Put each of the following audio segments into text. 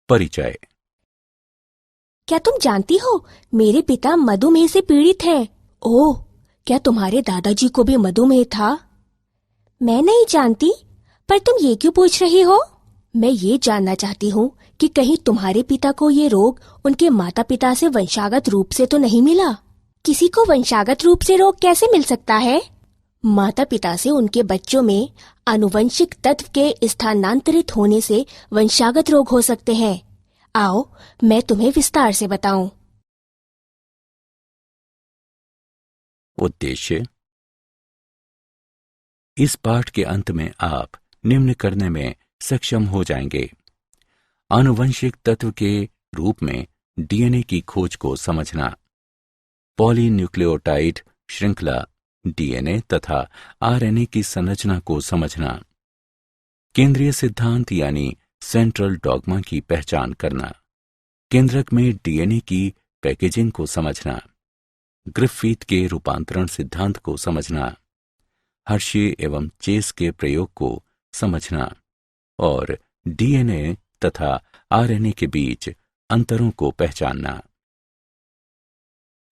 परिचय। क्या तुम जानती हो, मेरे पिता मधुमेह से पीड़ित हैं। ओह, क्या तुम्हारे दादाजी को भी मधुमेह था? मैं नहीं जानती, पर तुम ये क्यों पूछ रही हो? मैं ये जानना चाहती हूँ कि कहीं तुम्हारे पिता को ये रोग उनके माता पिता से वंशागत रूप से तो नहीं मिला? किसी को वंशागत रूप से रोग कैसे मिल सकता है? माता पिता से उनके बच्चों में आनुवंशिक तत्व के स्थानांतरित होने से वंशागत रोग हो सकते हैं। आओ, मैं तुम्हें विस्तार से बताऊं। उद्देश्य। इस पाठ के अंत में आप निम्न करने में सक्षम हो जाएंगे: आनुवंशिक तत्व के रूप में डीएनए की खोज को समझना, पॉलीन्यूक्लियोटाइड श्रृंखला डीएनए तथा आरएनए की संरचना को समझना, केंद्रीय सिद्धांत यानी सेंट्रल डॉगमा की पहचान करना, केंद्रक में डीएनए की पैकेजिंग को समझना, ग्रिफिथ के रूपांतरण सिद्धांत को समझना, हर्शे एवं चेस के प्रयोग को समझना और डीएनए तथा आरएनए के बीच अंतरों को पहचानना।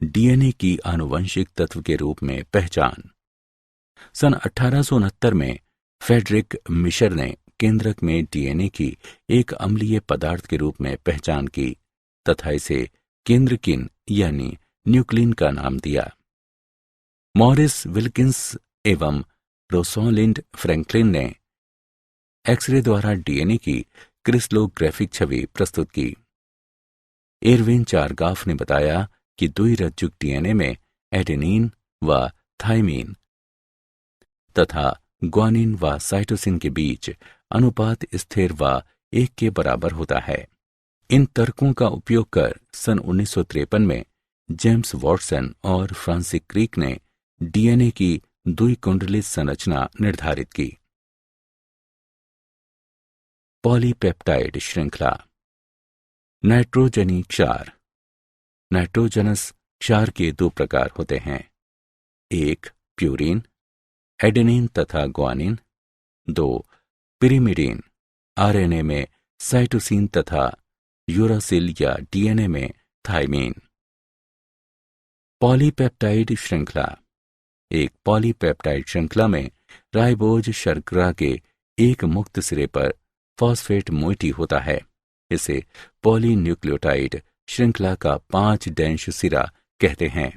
डीएनए की आनुवंशिक तत्व के रूप में पहचान। सन 1869 में फ्रेडरिक मिशर ने केंद्रक में डीएनए की एक अम्लीय पदार्थ के रूप में पहचान की तथा इसे केंद्रकिन यानी न्यूक्लिन का नाम दिया। मॉरिस विल्किंस एवं रोसोलिंड फ्रैंकलिन ने एक्सरे द्वारा डीएनए की क्रिस्टलोग्राफिक छवि प्रस्तुत की। एरविन चारगाफ ने बताया कि द्विरज्जुक डीएनए में एडेनिन व थाइमीन तथा ग्वानिन व साइटोसिन के बीच अनुपात स्थिर व 1 के बराबर होता है। इन तर्कों का उपयोग कर सन 1953 में जेम्स वॉटसन और फ्रांसिस क्रिक ने डीएनए की द्विकुंडलित संरचना निर्धारित की। पॉलीपेप्टाइड श्रृंखला। नाइट्रोजनी क्षार। नाइट्रोजनस क्षार के 2 प्रकार होते हैं: एक प्यूरिन एडेनिन तथा ग्वानिन, 2 पिरिमिडीन आरएनए में साइटोसिन तथा यूरासिल या डीएनए में थाइमीन। पॉलीपेप्टाइड श्रृंखला। एक पॉलीपेप्टाइड श्रृंखला में राइबोज शर्करा के एक मुक्त सिरे पर फॉस्फेट मोइटी होता है। इसे पॉलीन्यूक्लियोटाइड श्रृंखला का 5' सिरा कहते हैं।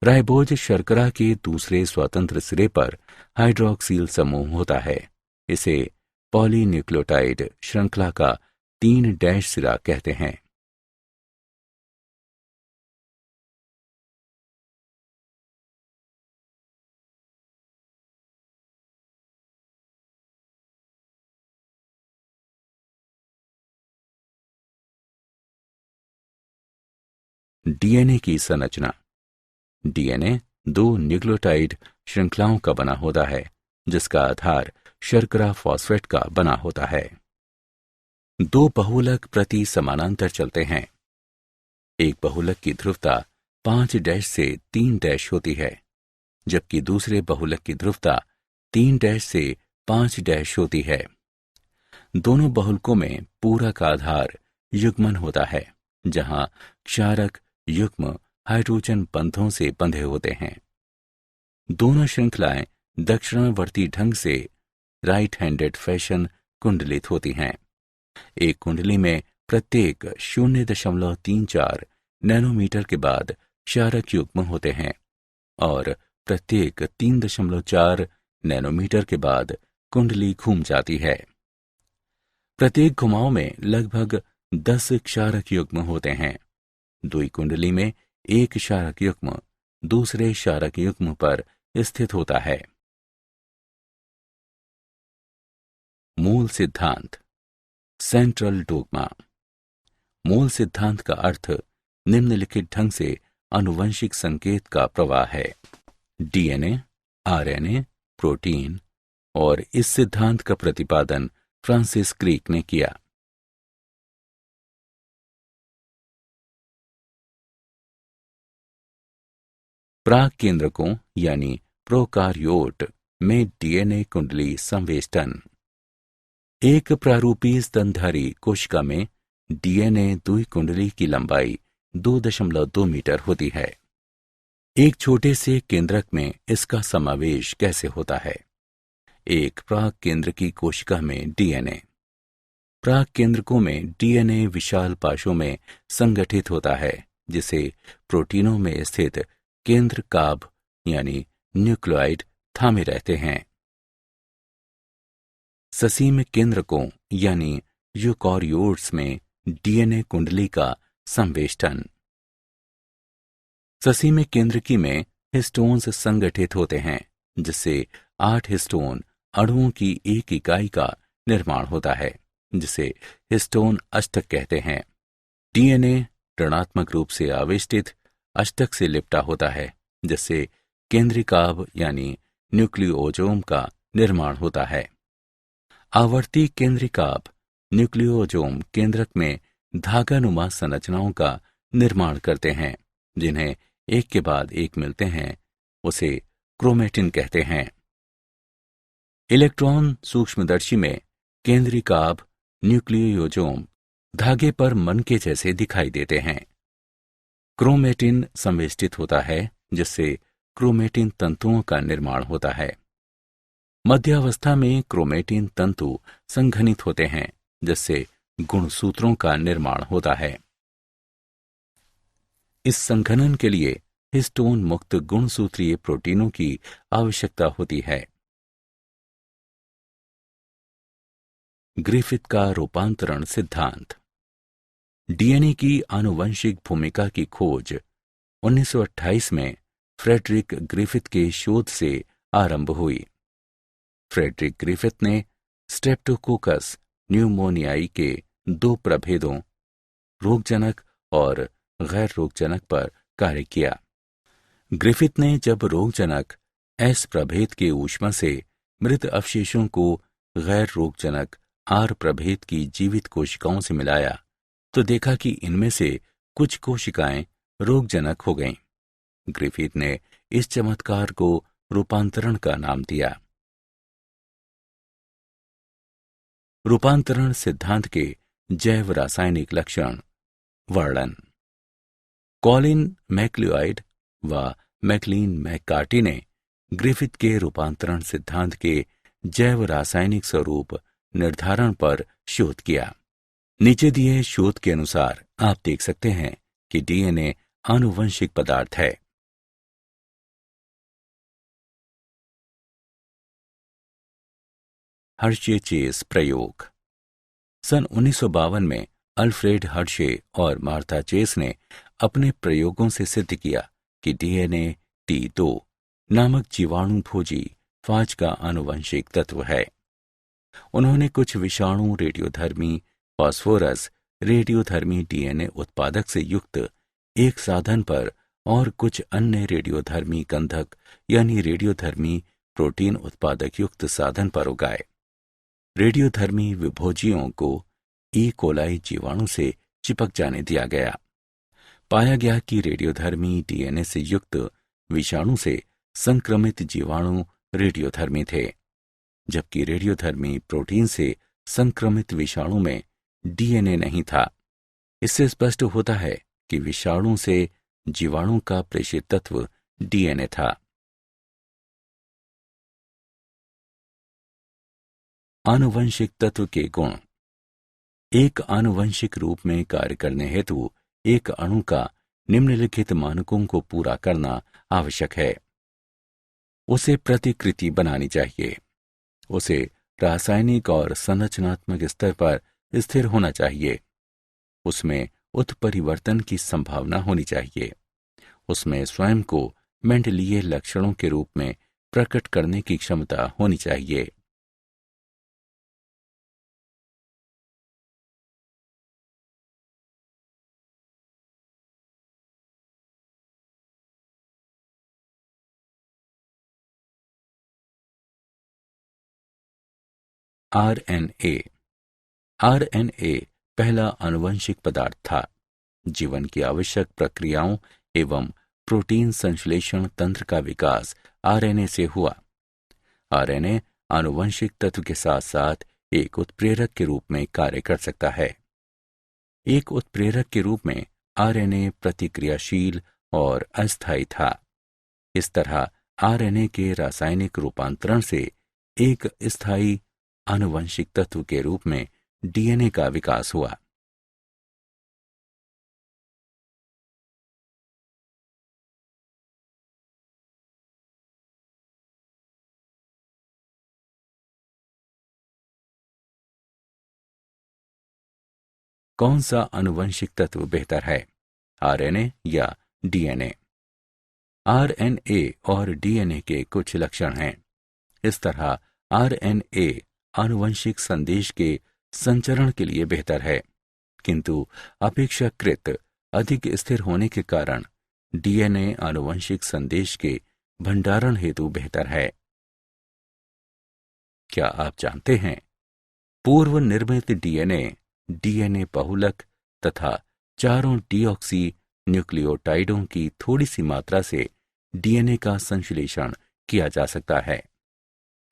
राइबोज शर्करा के दूसरे स्वतंत्र सिरे पर हाइड्रोक्सिल समूह होता है। इसे पॉलीन्यूक्लियोटाइड श्रृंखला का 3' सिरा कहते हैं। डीएनए की संरचना। डीएनए 2 न्यूक्लियोटाइड श्रृंखलाओं का बना होता है, जिसका आधार शर्करा फॉस्फेट का बना होता है। 2 बहुलक प्रति समानांतर चलते हैं। एक बहुलक की ध्रुवता 5' से 3' होती है, जबकि दूसरे बहुलक की ध्रुवता 3' से 5' होती है। दोनों बहुलकों में पूरक आधार युग्मन होता है, जहां क्षारक युग्म हाइड्रोजन बंधों से बंधे होते हैं। दोनों श्रृंखलाएं दक्षिणावर्ती ढंग से राइट हैंडेड फैशन कुंडलित होती हैं। एक कुंडली में प्रत्येक 0.34 नैनोमीटर के बाद क्षारक युग्म होते हैं और प्रत्येक 3.4 नैनोमीटर के बाद कुंडली घूम जाती है। प्रत्येक घुमाव में लगभग 10 क्षारक युग्म होते हैं। दुई कुंडली में एक क्षारक युग्म दूसरे क्षारक युग्म पर स्थित होता है। मूल सिद्धांत। Central dogma. मूल सिद्धांत का अर्थ निम्नलिखित ढंग से आनुवंशिक संकेत का प्रवाह है: डीएनए, आरएनए, प्रोटीन। और इस सिद्धांत का प्रतिपादन फ्रांसिस क्रिक ने किया। प्राक केंद्रकों यानी प्रोकार्योट में डीएनए कुंडली संवेष्टन। एक प्रारूपी स्तनधारी कोशिका में डीएनए दुई कुंडली की लंबाई 2.2 मीटर होती है। एक छोटे से केंद्रक में इसका समावेश कैसे होता है? एक प्राक केंद्र की कोशिका में डीएनए। प्राक केंद्रकों में डीएनए विशाल पाशों में संगठित होता है, जिसे प्रोटीनों में स्थित केंद्र काभ यानी न्यूक्लियोइड थामे रहते हैं। ससीम केंद्रकों यानी यूकारियोट्स में डीएनए कुंडली का संवेष्टन। ससीम केंद्रकी में हिस्टोन्स संगठित होते हैं, जिससे 8 हिस्टोन अणुओं की एक इकाई का निर्माण होता है, जिसे हिस्टोन अष्टक कहते हैं। डीएनए ऋणात्मक रूप से आवेष्टित अष्टक से लिपटा होता है, जिससे केंद्रिकाभ यानी न्यूक्लियोजोम का निर्माण होता है। आवर्ती केंद्रिकाभ न्यूक्लियोजोम केंद्रक में धागानुमा संरचनाओं का निर्माण करते हैं, जिन्हें एक के बाद एक मिलते हैं, उसे क्रोमेटिन कहते हैं। इलेक्ट्रॉन सूक्ष्मदर्शी में केंद्रिकाभ न्यूक्लियोजोम धागे पर मनके जैसे दिखाई देते हैं। क्रोमेटिन संवेष्टित होता है, जिससे क्रोमेटिन तंतुओं का निर्माण होता है। मध्यावस्था में क्रोमेटिन तंतु संघनित होते हैं, जिससे गुणसूत्रों का निर्माण होता है। इस संघनन के लिए हिस्टोन मुक्त गुणसूत्रीय प्रोटीनों की आवश्यकता होती है। ग्रिफिथ का रूपांतरण सिद्धांत। डीएनए की आनुवंशिक भूमिका की खोज 1928 में फ्रेडरिक ग्रिफिथ के शोध से आरंभ हुई। फ्रेडरिक ग्रिफिथ ने स्ट्रेप्टोकोकस न्यूमोनियाई के 2 प्रभेदों, रोगजनक और गैर रोगजनक पर कार्य किया। ग्रिफिथ ने जब रोगजनक एस प्रभेद के ऊष्मा से मृत अवशेषों को गैर रोगजनक आर प्रभेद की जीवित कोशिकाओं से मिलाया, तो देखा कि इनमें से कुछ कोशिकाएं रोगजनक हो गईं। ग्रिफिथ ने इस चमत्कार को रूपांतरण का नाम दिया। रूपांतरण सिद्धांत के जैव रासायनिक लक्षण वर्णन। कॉलिन मैक्लिओड व मैकलीन मैककार्टी ने ग्रिफिथ के रूपांतरण सिद्धांत के जैव रासायनिक स्वरूप निर्धारण पर शोध किया। नीचे दिए शोध के अनुसार आप देख सकते हैं कि डीएनए आनुवंशिक पदार्थ है। हर्शे चेस प्रयोग। सन 1952 में अल्फ्रेड हर्शे और मार्था चेस ने अपने प्रयोगों से सिद्ध किया कि डीएनए T2 नामक जीवाणु भोजी फाज का आनुवंशिक तत्व है। उन्होंने कुछ विषाणु रेडियोधर्मी फास्फोरस रेडियोधर्मी डीएनए उत्पादक से युक्त एक साधन पर और कुछ अन्य रेडियोधर्मी गंधक यानी रेडियोधर्मी प्रोटीन उत्पादक युक्त साधन पर उगाए। रेडियोधर्मी विभोजियों को ई कोलाई जीवाणु से चिपक जाने दिया गया। पाया गया कि रेडियोधर्मी डीएनए से युक्त विषाणु से संक्रमित जीवाणु रेडियोधर्मी थे, जबकि रेडियोधर्मी प्रोटीन से संक्रमित विषाणु में डीएनए नहीं था। इससे स्पष्ट होता है कि विषाणु से जीवाणु का प्रेषित तत्व डीएनए था। आनुवंशिक तत्व के गुण। एक आनुवंशिक रूप में कार्य करने हेतु एक अणु का निम्नलिखित मानकों को पूरा करना आवश्यक है। उसे प्रतिकृति बनानी चाहिए। उसे रासायनिक और संरचनात्मक स्तर पर स्थिर होना चाहिए। उसमें उत्परिवर्तन की संभावना होनी चाहिए। उसमें स्वयं को मेंडलीय लक्षणों के रूप में प्रकट करने की क्षमता होनी चाहिए। आरएनए। आरएनए पहला आनुवंशिक पदार्थ था। जीवन की आवश्यक प्रक्रियाओं एवं प्रोटीन संश्लेषण तंत्र का विकास आरएनए से हुआ। आरएनए आनुवंशिक तत्व के साथ साथ एक उत्प्रेरक के रूप में कार्य कर सकता है। एक उत्प्रेरक के रूप में आरएनए प्रतिक्रियाशील और अस्थायी था। इस तरह आरएनए के रासायनिक रूपांतरण से एक स्थायी आनुवंशिक तत्व के रूप में डीएनए का विकास हुआ। कौन सा आनुवंशिक तत्व बेहतर है, आरएनए या डीएनए? आरएनए और डीएनए के कुछ लक्षण हैं। इस तरह आरएनए आनुवंशिक संदेश के संचरण के लिए बेहतर है, किंतु अपेक्षाकृत अधिक स्थिर होने के कारण डीएनए आनुवंशिक संदेश के भंडारण हेतु बेहतर है। क्या आप जानते हैं, पूर्व निर्मित डीएनए, डीएनए बहुलक तथा चारों डीऑक्सी न्यूक्लियोटाइडों की थोड़ी सी मात्रा से डीएनए का संश्लेषण किया जा सकता है।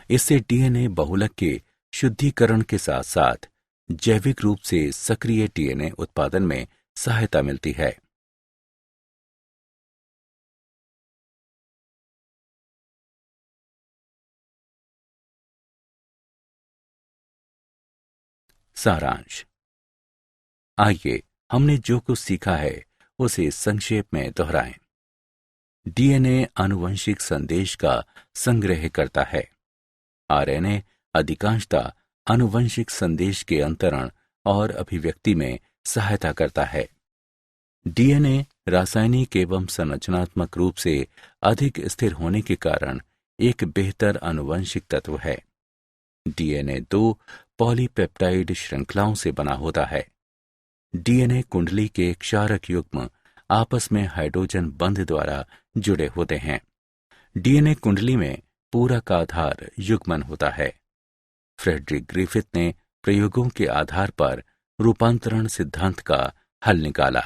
इससे डीएनए बहुलक के शुद्धिकरण के साथ साथ जैविक रूप से सक्रिय डीएनए उत्पादन में सहायता मिलती है। सारांश। आइए हमने जो कुछ सीखा है उसे संक्षेप में दोहराएं। डीएनए आनुवंशिक संदेश का संग्रह करता है। आरएनए अधिकांशतः आनुवंशिक संदेश के अंतरण और अभिव्यक्ति में सहायता करता है। डीएनए रासायनिक एवं संरचनात्मक रूप से अधिक स्थिर होने के कारण एक बेहतर आनुवंशिक तत्व है। डीएनए 2 पॉलीपेप्टाइड श्रृंखलाओं से बना होता है। डीएनए कुंडली के क्षारक युग्म आपस में हाइड्रोजन बंध द्वारा जुड़े होते हैं। डीएनए कुंडली में पूरक आधार युग्मन होता है। फ्रेडरिक ग्रिफिथ ने प्रयोगों के आधार पर रूपांतरण सिद्धांत का हल निकाला।